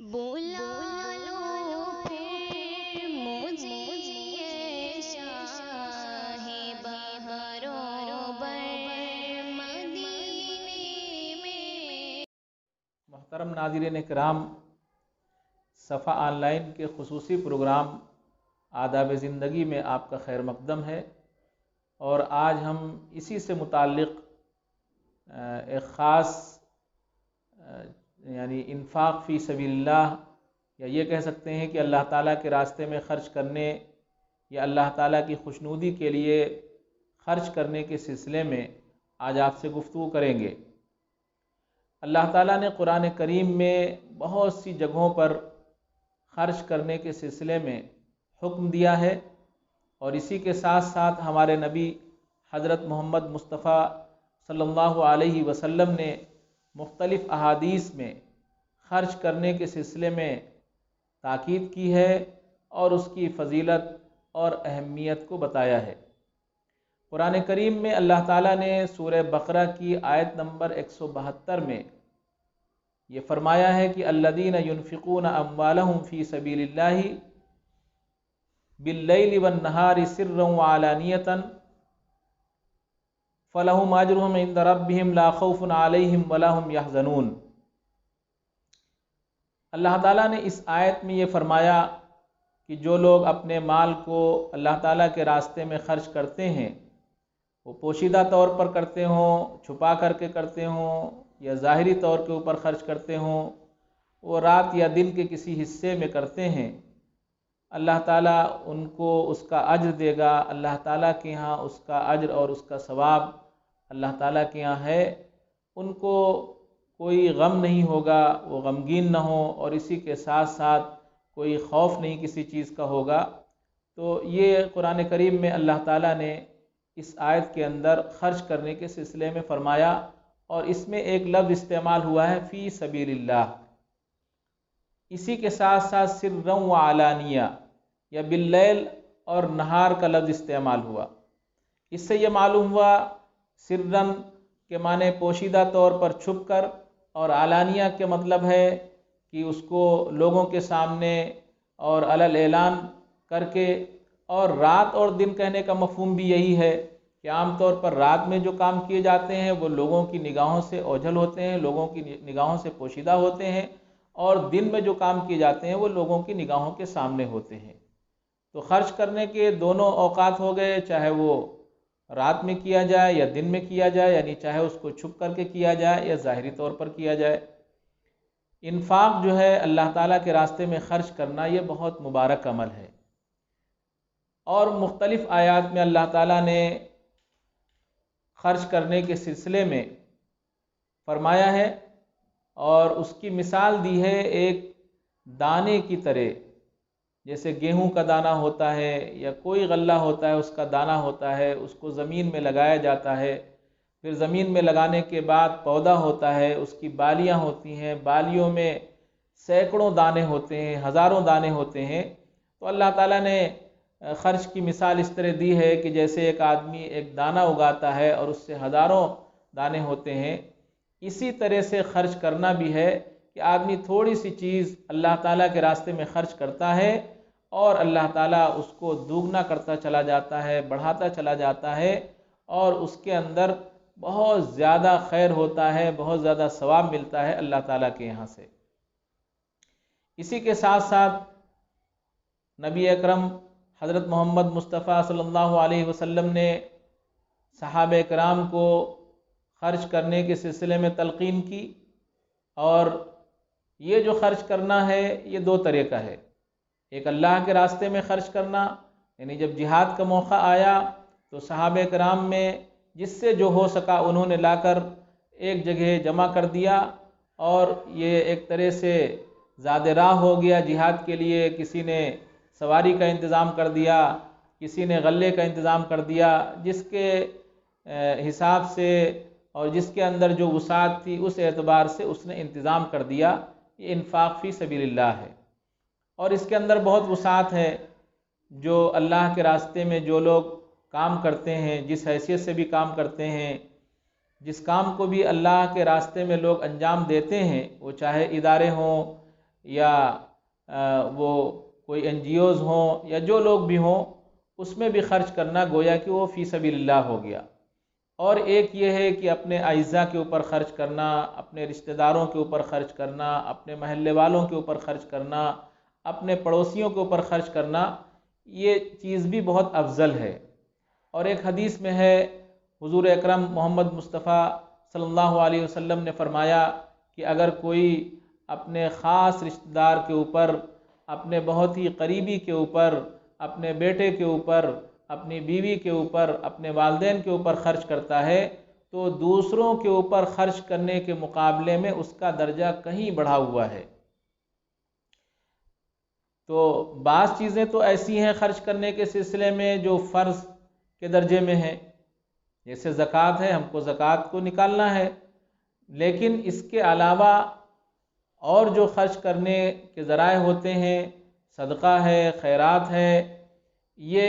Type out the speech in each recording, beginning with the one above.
بولا لو پھر مجھے یہ شاہ بہاروں بر مدینے میں۔ محترم ناظرین کرام، صفا آن لائن کے خصوصی پروگرام آداب زندگی میں آپ کا خیر مقدم ہے، اور آج ہم اسی سے متعلق ایک خاص یعنی انفاق فی سبیل اللہ، یا یہ کہہ سکتے ہیں کہ اللہ تعالیٰ کے راستے میں خرچ کرنے یا اللہ تعالیٰ کی خوشنودی کے لیے خرچ کرنے کے سلسلے میں آج آپ سے گفتگو کریں گے۔ اللہ تعالیٰ نے قرآن کریم میں بہت سی جگہوں پر خرچ کرنے کے سلسلے میں حکم دیا ہے، اور اسی کے ساتھ ساتھ ہمارے نبی حضرت محمد مصطفیٰ صلی اللہ علیہ وسلم نے مختلف احادیث میں خرچ کرنے کے سلسلے میں تاکید کی ہے اور اس کی فضیلت اور اہمیت کو بتایا ہے۔ قرآن کریم میں اللہ تعالیٰ نے سورہ بقرہ کی آیت نمبر 172 میں یہ فرمایا ہے کہ الذین ينفقون اموالهم فی سبیل اللہ باللیل والنہار سرا وعلانیۃ فلہم اجرہم عند ربہم لا خوف علیہم ولا ہم یحزنون۔ اللہ تعالیٰ نے اس آیت میں یہ فرمایا کہ جو لوگ اپنے مال کو اللہ تعالیٰ کے راستے میں خرچ کرتے ہیں، وہ پوشیدہ طور پر کرتے ہوں، چھپا کر کے کرتے ہوں، یا ظاہری طور کے اوپر خرچ کرتے ہوں، وہ رات یا دن کے کسی حصے میں کرتے ہیں، اللہ تعالیٰ ان کو اس کا اجر دے گا۔ اللہ تعالیٰ کے یہاں اس کا اجر اور اس کا ثواب اللہ تعالیٰ کے یہاں ہے، ان کو کوئی غم نہیں ہوگا، وہ غمگین نہ ہو، اور اسی کے ساتھ ساتھ کوئی خوف نہیں کسی چیز کا ہوگا۔ تو یہ قرآن کریم میں اللہ تعالیٰ نے اس آیت کے اندر خرچ کرنے کے سلسلے میں فرمایا، اور اس میں ایک لفظ استعمال ہوا ہے فی سبیل اللہ۔ اسی کے ساتھ ساتھ سرا وعلانیہ یا باللیل اور نہار کا لفظ استعمال ہوا۔ اس سے یہ معلوم ہوا سرن کے معنی پوشیدہ طور پر چھپ کر، اور علانیہ کے مطلب ہے کہ اس کو لوگوں کے سامنے اور علل اعلان کر کے، اور رات اور دن کہنے کا مفہوم بھی یہی ہے کہ عام طور پر رات میں جو کام کیے جاتے ہیں وہ لوگوں کی نگاہوں سے اوجھل ہوتے ہیں، لوگوں کی نگاہوں سے پوشیدہ ہوتے ہیں، اور دن میں جو کام کیے جاتے ہیں وہ لوگوں کی نگاہوں کے سامنے ہوتے ہیں۔ تو خرچ کرنے کے دونوں اوقات ہو گئے، چاہے وہ رات میں کیا جائے یا دن میں کیا جائے، یعنی چاہے اس کو چھپ کر کے کیا جائے یا ظاہری طور پر کیا جائے۔ انفاق جو ہے اللہ تعالیٰ کے راستے میں خرچ کرنا، یہ بہت مبارک عمل ہے، اور مختلف آیات میں اللہ تعالیٰ نے خرچ کرنے کے سلسلے میں فرمایا ہے، اور اس کی مثال دی ہے ایک دانے کی طرح۔ جیسے گیہوں کا دانہ ہوتا ہے یا کوئی غلہ ہوتا ہے، اس کا دانہ ہوتا ہے، اس کو زمین میں لگایا جاتا ہے، پھر زمین میں لگانے کے بعد پودا ہوتا ہے، اس کی بالیاں ہوتی ہیں، بالیوں میں سینکڑوں دانے ہوتے ہیں، ہزاروں دانے ہوتے ہیں۔ تو اللہ تعالیٰ نے خرچ کی مثال اس طرح دی ہے کہ جیسے ایک آدمی ایک دانہ اگاتا ہے اور اس سے ہزاروں دانے ہوتے ہیں، اسی طرح سے خرچ کرنا بھی ہے کہ آدمی تھوڑی سی چیز اللہ تعالیٰ کے راستے میں خرچ کرتا ہے، اور اللہ تعالیٰ اس کو دوگنا کرتا چلا جاتا ہے، بڑھاتا چلا جاتا ہے، اور اس کے اندر بہت زیادہ خیر ہوتا ہے، بہت زیادہ ثواب ملتا ہے اللہ تعالیٰ کے یہاں سے۔ اسی کے ساتھ ساتھ نبی اکرم حضرت محمد مصطفیٰ صلی اللہ علیہ وسلم نے صحابہ کرام کو خرچ کرنے کے سلسلے میں تلقین کی، اور یہ جو خرچ کرنا ہے یہ دو طرح کا ہے۔ ایک اللہ کے راستے میں خرچ کرنا، یعنی جب جہاد کا موقع آیا تو صحابہ کرام میں جس سے جو ہو سکا انہوں نے لا کر ایک جگہ جمع کر دیا، اور یہ ایک طرح سے زاد راہ ہو گیا جہاد کے لیے۔ کسی نے سواری کا انتظام کر دیا، کسی نے غلے کا انتظام کر دیا، جس کے حساب سے اور جس کے اندر جو وسعت تھی اس اعتبار سے اس نے انتظام کر دیا۔ یہ انفاق فی سبیل اللہ ہے، اور اس کے اندر بہت وسعت ہے۔ جو اللہ کے راستے میں جو لوگ کام کرتے ہیں، جس حیثیت سے بھی کام کرتے ہیں، جس کام کو بھی اللہ کے راستے میں لوگ انجام دیتے ہیں، وہ چاہے ادارے ہوں یا وہ کوئی NGOs ہوں یا جو لوگ بھی ہوں، اس میں بھی خرچ کرنا گویا کہ وہ فی سبیل اللہ ہو گیا۔ اور ایک یہ ہے کہ اپنے اعزاء کے اوپر خرچ کرنا، اپنے رشتہ داروں کے اوپر خرچ کرنا، اپنے محلے والوں کے اوپر خرچ کرنا، اپنے پڑوسیوں کے اوپر خرچ کرنا، یہ چیز بھی بہت افضل ہے۔ اور ایک حدیث میں ہے، حضور اکرم محمد مصطفیٰ صلی اللہ علیہ وسلم نے فرمایا کہ اگر کوئی اپنے خاص رشتہ دار کے اوپر، اپنے بہت ہی قریبی کے اوپر، اپنے بیٹے کے اوپر، اپنی بیوی کے اوپر، اپنے والدین کے اوپر خرچ کرتا ہے تو دوسروں کے اوپر خرچ کرنے کے مقابلے میں اس کا درجہ کہیں بڑھا ہوا ہے۔ تو بعض چیزیں تو ایسی ہیں خرچ کرنے کے سلسلے میں جو فرض کے درجے میں ہیں، جیسے زکوٰۃ ہے، ہم کو زکوٰۃ کو نکالنا ہے، لیکن اس کے علاوہ اور جو خرچ کرنے کے ذرائع ہوتے ہیں، صدقہ ہے، خیرات ہے، یہ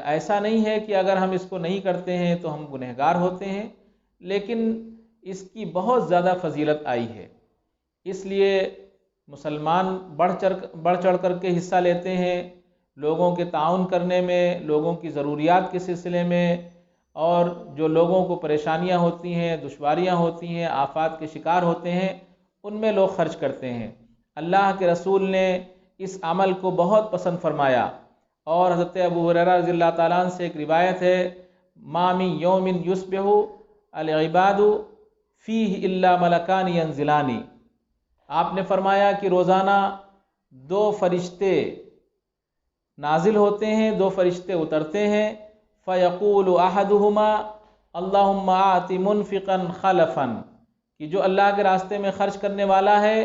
ایسا نہیں ہے کہ اگر ہم اس کو نہیں کرتے ہیں تو ہم گنہگار ہوتے ہیں، لیکن اس کی بہت زیادہ فضیلت آئی ہے۔ اس لیے مسلمان بڑھ چڑھ کر کے حصہ لیتے ہیں، لوگوں کے تعاون کرنے میں، لوگوں کی ضروریات کے سلسلے میں، اور جو لوگوں کو پریشانیاں ہوتی ہیں، دشواریاں ہوتی ہیں، آفات کے شکار ہوتے ہیں، ان میں لوگ خرچ کرتے ہیں۔ اللہ کے رسول نے اس عمل کو بہت پسند فرمایا، اور حضرت ابو ہریرہ رضی اللہ تعالیٰ عنہ سے ایک روایت ہے، ما من یوم یصبح العباد فیہ الا ملکان ینزلان۔ آپ نے فرمایا کہ روزانہ 2 فرشتے نازل ہوتے ہیں، 2 فرشتے اترتے ہیں، فیقول احدہما اللہم آت منفقا خلفا، کہ جو اللہ کے راستے میں خرچ کرنے والا ہے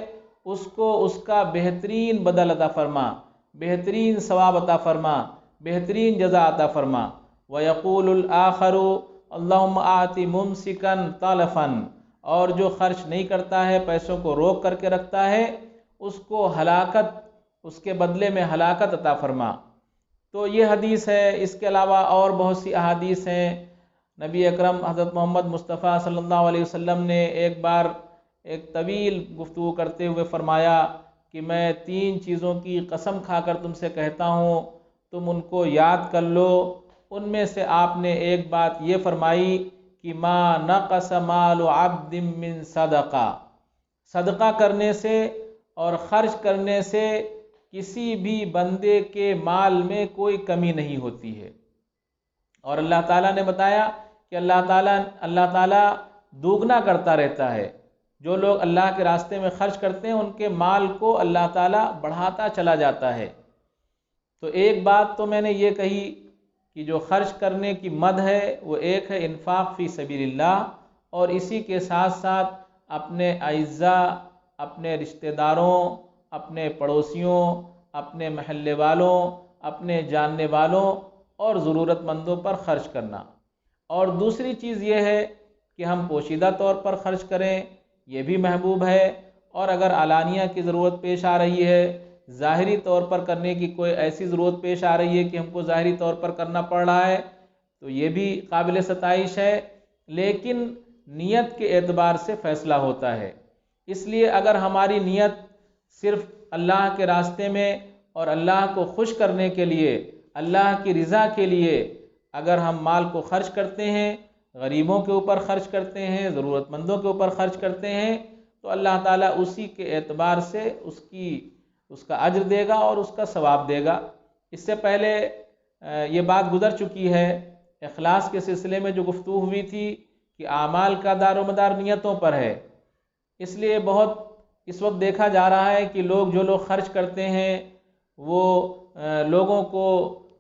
اس کو اس کا بہترین بدل عطا فرما، بہترین ثواب عطا فرما، بہترین جزا عطا فرما۔ ویقول الآخر اللہم آت ممسکا تلفا، اور جو خرچ نہیں کرتا ہے، پیسوں کو روک کر کے رکھتا ہے، اس کو ہلاکت، اس کے بدلے میں ہلاکت عطا فرما۔ تو یہ حدیث ہے، اس کے علاوہ اور بہت سی احادیث ہیں۔ نبی اکرم حضرت محمد مصطفیٰ صلی اللہ علیہ وسلم نے ایک بار ایک طویل گفتگو کرتے ہوئے فرمایا کہ میں 3 چیزوں کی قسم کھا کر تم سے کہتا ہوں، تم ان کو یاد کر لو۔ ان میں سے آپ نے ایک بات یہ فرمائی کہ ما نقص مال عبد من صدقہ، صدقہ کرنے سے اور خرچ کرنے سے کسی بھی بندے کے مال میں کوئی کمی نہیں ہوتی ہے۔ اور اللہ تعالیٰ نے بتایا کہ اللہ تعالیٰ دوگنا کرتا رہتا ہے۔ جو لوگ اللہ کے راستے میں خرچ کرتے ہیں ان کے مال کو اللہ تعالیٰ بڑھاتا چلا جاتا ہے۔ تو ایک بات تو میں نے یہ کہی کہ جو خرچ کرنے کی مد ہے وہ ایک ہے انفاق فی سبیل اللہ، اور اسی کے ساتھ ساتھ اپنے اعزاء، اپنے رشتہ داروں، اپنے پڑوسیوں، اپنے محلے والوں، اپنے جاننے والوں اور ضرورت مندوں پر خرچ کرنا۔ اور دوسری چیز یہ ہے کہ ہم پوشیدہ طور پر خرچ کریں، یہ بھی محبوب ہے، اور اگر علانیہ کی ضرورت پیش آ رہی ہے، ظاہری طور پر کرنے کی کوئی ایسی ضرورت پیش آ رہی ہے کہ ہم کو ظاہری طور پر کرنا پڑ رہا ہے، تو یہ بھی قابل ستائش ہے، لیکن نیت کے اعتبار سے فیصلہ ہوتا ہے۔ اس لیے اگر ہماری نیت صرف اللہ کے راستے میں اور اللہ کو خوش کرنے کے لیے، اللہ کی رضا کے لیے اگر ہم مال کو خرچ کرتے ہیں، غریبوں کے اوپر خرچ کرتے ہیں، ضرورت مندوں کے اوپر خرچ کرتے ہیں، تو اللہ تعالیٰ اسی کے اعتبار سے اس کا اجر دے گا اور اس کا ثواب دے گا۔ اس سے پہلے یہ بات گزر چکی ہے، اخلاص کے سلسلے میں جو گفتگو ہوئی تھی کہ اعمال کا دار و مدار نیتوں پر ہے۔ اس لیے بہت اس وقت دیکھا جا رہا ہے کہ جو لوگ خرچ کرتے ہیں وہ لوگوں کو،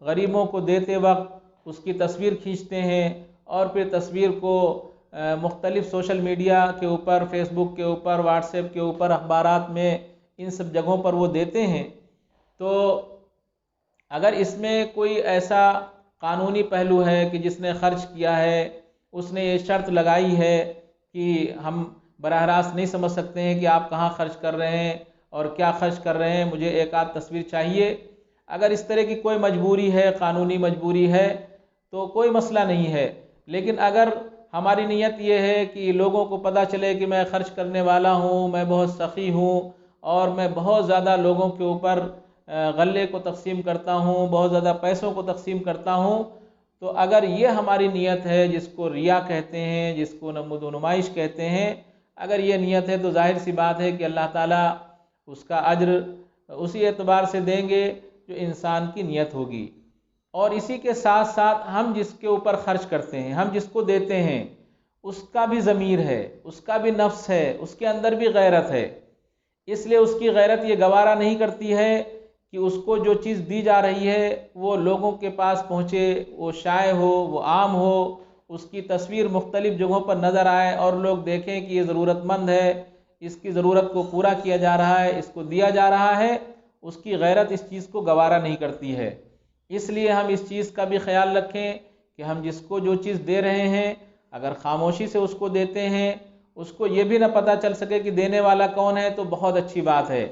غریبوں کو دیتے وقت اس کی تصویر کھینچتے ہیں، اور پھر تصویر کو مختلف سوشل میڈیا کے اوپر، فیس بک کے اوپر، واٹس ایپ کے اوپر، اخبارات میں، ان سب جگہوں پر وہ دیتے ہیں۔ تو اگر اس میں کوئی ایسا قانونی پہلو ہے کہ جس نے خرچ کیا ہے اس نے یہ شرط لگائی ہے کہ ہم براہ راست نہیں سمجھ سکتے ہیں کہ آپ کہاں خرچ کر رہے ہیں اور کیا خرچ کر رہے ہیں، مجھے ایک آدھ تصویر چاہیے، اگر اس طرح کی کوئی مجبوری ہے، قانونی مجبوری ہے، تو کوئی مسئلہ نہیں ہے۔ لیکن اگر ہماری نیت یہ ہے کہ لوگوں کو پتہ چلے کہ میں خرچ کرنے والا ہوں، میں بہت سخی ہوں، اور میں بہت زیادہ لوگوں کے اوپر غلے کو تقسیم کرتا ہوں، بہت زیادہ پیسوں کو تقسیم کرتا ہوں، تو اگر یہ ہماری نیت ہے، جس کو ریا کہتے ہیں، جس کو نمود و نمائش کہتے ہیں، اگر یہ نیت ہے تو ظاہر سی بات ہے کہ اللہ تعالیٰ اس کا اجر اسی اعتبار سے دیں گے جو انسان کی نیت ہوگی۔ اور اسی کے ساتھ ساتھ ہم جس کے اوپر خرچ کرتے ہیں، ہم جس کو دیتے ہیں، اس کا بھی ضمیر ہے، اس کا بھی نفس ہے، اس کے اندر بھی غیرت ہے۔ اس لیے اس کی غیرت یہ گوارا نہیں کرتی ہے کہ اس کو جو چیز دی جا رہی ہے وہ لوگوں کے پاس پہنچے، وہ شائع ہو، وہ عام ہو، اس کی تصویر مختلف جگہوں پر نظر آئے اور لوگ دیکھیں کہ یہ ضرورت مند ہے، اس کی ضرورت کو پورا کیا جا رہا ہے، اس کو دیا جا رہا ہے۔ اس کی غیرت اس چیز کو گوارا نہیں کرتی ہے۔ اس لیے ہم اس چیز کا بھی خیال رکھیں کہ ہم جس کو جو چیز دے رہے ہیں، اگر خاموشی سے اس کو دیتے ہیں، اس کو یہ بھی نہ پتہ چل سکے کہ دینے والا کون ہے، تو بہت اچھی بات ہے۔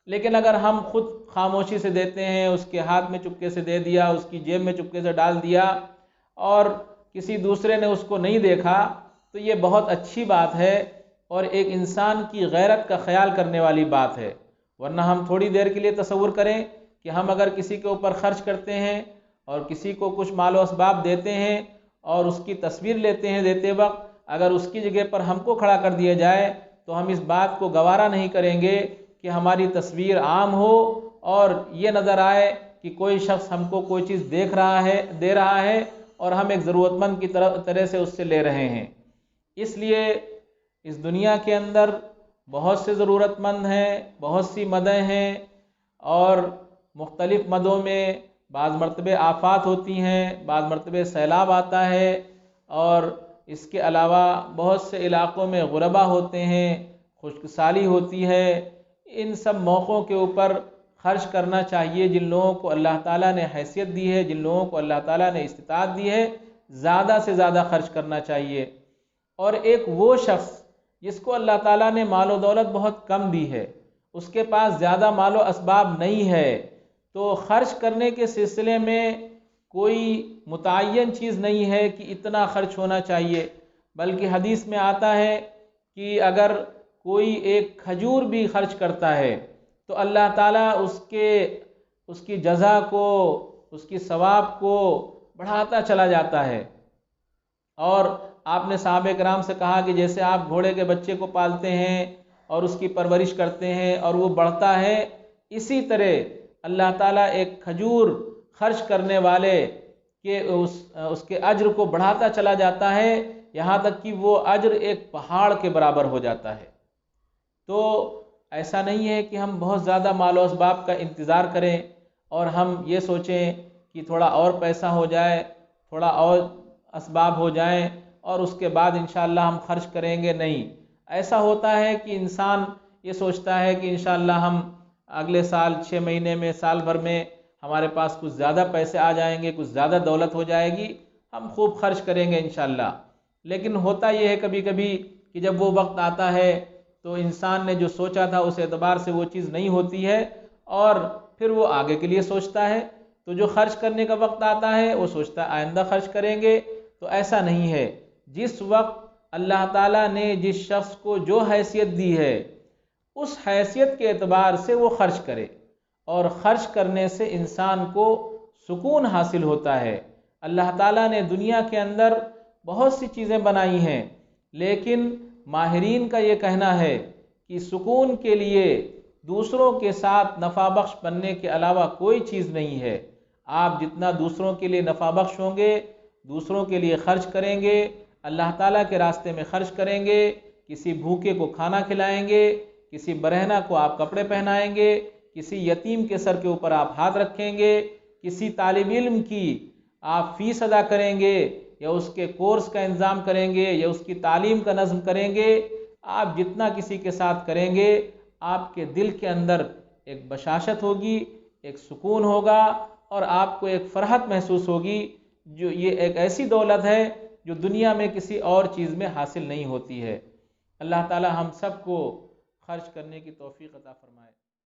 لیکن اگر ہم خود خاموشی سے دیتے ہیں، اس کے ہاتھ میں چپکے سے دے دیا، اس کی جیب میں چپکے سے ڈال دیا، اور کسی دوسرے نے اس کو نہیں دیکھا، تو یہ بہت اچھی بات ہے اور ایک انسان کی غیرت کا خیال کرنے والی بات ہے۔ ورنہ ہم تھوڑی دیر کے لیے تصور کریں کہ ہم اگر کسی کے اوپر خرچ کرتے ہیں اور کسی کو کچھ مال و اسباب دیتے ہیں اور اس کی تصویر لیتے ہیں، دیتے وقت اگر اس کی جگہ پر ہم کو کھڑا کر دیا جائے تو ہم اس بات کو گوارا نہیں کریں گے کہ ہماری تصویر عام ہو اور یہ نظر آئے کہ کوئی شخص ہم کو کوئی چیز دے رہا ہے اور ہم ایک ضرورت مند کی طرح سے اس سے لے رہے ہیں۔ اس لیے اس دنیا کے اندر بہت سے ضرورت مند ہیں، بہت سی مدیں ہیں، اور مختلف مدوں میں بعض مرتبہ آفات ہوتی ہیں، بعض مرتبہ سیلاب آتا ہے، اور اس کے علاوہ بہت سے علاقوں میں غربا ہوتے ہیں، خشک سالی ہوتی ہے۔ ان سب موقعوں کے اوپر خرچ کرنا چاہیے۔ جن لوگوں کو اللہ تعالیٰ نے حیثیت دی ہے، جن لوگوں کو اللہ تعالیٰ نے استطاعت دی ہے، زیادہ سے زیادہ خرچ کرنا چاہیے۔ اور ایک وہ شخص جس کو اللہ تعالیٰ نے مال و دولت بہت کم دی ہے، اس کے پاس زیادہ مال و اسباب نہیں ہے، تو خرچ کرنے کے سلسلے میں کوئی متعین چیز نہیں ہے کہ اتنا خرچ ہونا چاہیے، بلکہ حدیث میں آتا ہے کہ اگر کوئی ایک کھجور بھی خرچ کرتا ہے تو اللہ تعالیٰ اس کی جزا کو، اس کی ثواب کو بڑھاتا چلا جاتا ہے۔ اور آپ نے صحابہ کرام سے کہا کہ جیسے آپ گھوڑے کے بچے کو پالتے ہیں اور اس کی پرورش کرتے ہیں اور وہ بڑھتا ہے، اسی طرح اللہ تعالیٰ ایک کھجور خرچ کرنے والے کہ اس کے اجر کو بڑھاتا چلا جاتا ہے، یہاں تک کہ وہ اجر ایک پہاڑ کے برابر ہو جاتا ہے۔ تو ایسا نہیں ہے کہ ہم بہت زیادہ مال و اسباب کا انتظار کریں اور ہم یہ سوچیں کہ تھوڑا اور پیسہ ہو جائے، تھوڑا اور اسباب ہو جائیں اور اس کے بعد انشاءاللہ ہم خرچ کریں گے۔ نہیں، ایسا ہوتا ہے کہ انسان یہ سوچتا ہے کہ انشاءاللہ ہم اگلے سال 6 مہینے میں، سال بھر میں ہمارے پاس کچھ زیادہ پیسے آ جائیں گے، کچھ زیادہ دولت ہو جائے گی، ہم خوب خرچ کریں گے انشاءاللہ۔ لیکن ہوتا یہ ہے کبھی کبھی کہ جب وہ وقت آتا ہے تو انسان نے جو سوچا تھا اس اعتبار سے وہ چیز نہیں ہوتی ہے، اور پھر وہ آگے کے لیے سوچتا ہے۔ تو جو خرچ کرنے کا وقت آتا ہے وہ سوچتا ہے آئندہ خرچ کریں گے، تو ایسا نہیں ہے۔ جس وقت اللہ تعالیٰ نے جس شخص کو جو حیثیت دی ہے، اس حیثیت کے اعتبار سے وہ خرچ کرے، اور خرچ کرنے سے انسان کو سکون حاصل ہوتا ہے۔ اللہ تعالیٰ نے دنیا کے اندر بہت سی چیزیں بنائی ہیں، لیکن ماہرین کا یہ کہنا ہے کہ سکون کے لیے دوسروں کے ساتھ نفع بخش بننے کے علاوہ کوئی چیز نہیں ہے۔ آپ جتنا دوسروں کے لیے نفع بخش ہوں گے، دوسروں کے لیے خرچ کریں گے، اللہ تعالیٰ کے راستے میں خرچ کریں گے، کسی بھوکے کو کھانا کھلائیں گے، کسی برہنہ کو آپ کپڑے پہنائیں گے، کسی یتیم کے سر کے اوپر آپ ہاتھ رکھیں گے، کسی طالب علم کی آپ فیس ادا کریں گے، یا اس کے کورس کا انتظام کریں گے، یا اس کی تعلیم کا نظم کریں گے، آپ جتنا کسی کے ساتھ کریں گے، آپ کے دل کے اندر ایک بشاشت ہوگی، ایک سکون ہوگا، اور آپ کو ایک فرحت محسوس ہوگی، جو یہ ایک ایسی دولت ہے جو دنیا میں کسی اور چیز میں حاصل نہیں ہوتی ہے۔ اللہ تعالی ہم سب کو خرچ کرنے کی توفیق عطا فرمائے۔